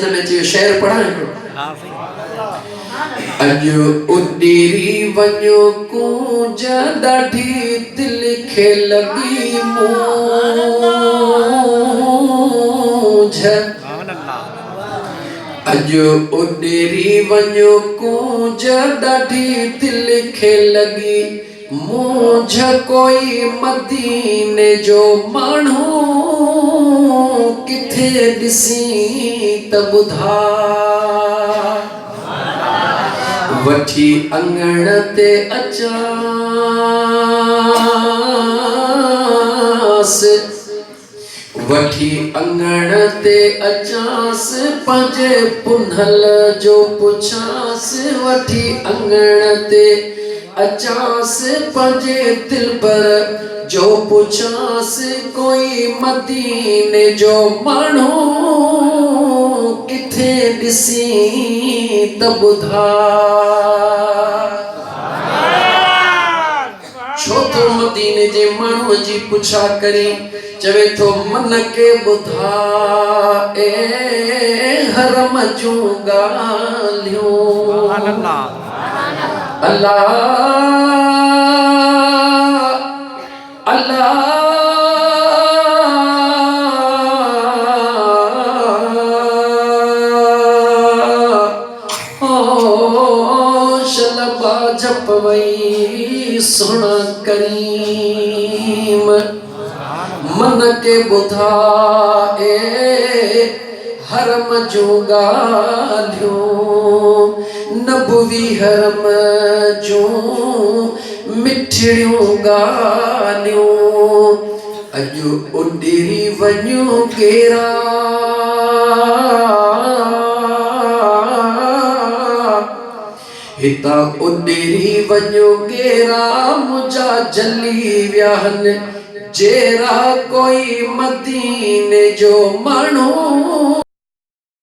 हिन में चयो शेर पढ़ां हिकिड़ो अॼु उॾेरी वञो कूंज ॾाढी दिलि खे लॻी मूंझ अॼु उॾेरी वञो कूंज ॾाढी दिलि खे लॻी मूंझ कोई मदीने जो माण्हू किथे ॾिसी त ॿुधा वठी अंगण ते अचांस वठी अंगण ते अचांस पंहिंजे पुनल जो पुछांस वठी अंगण ते अचांस पंहिंजे दिलबर जो पुछांस कोई मदीने जो माण्हू किथे ॾिसी त ॿुधा छो तो मदीने जे माण्हूअ जी पुछा करी चवे थो मन खे ॿुधा ए हरम जूं ॻाल्हियूं अल्लाह अल्लाह शलबा जपवई सुना करीम मन के ॿुधा ए हरम जूं ॻाल्हियूं नबवी हरम जूं मिठड़ियूं ॻाल्हियूं अॼु उॾेरी वञो केरा हितां उॾेरी वञो केरा मुंहिंजा जली विया आहिनि जेरा कोई मदीने जो माण्हू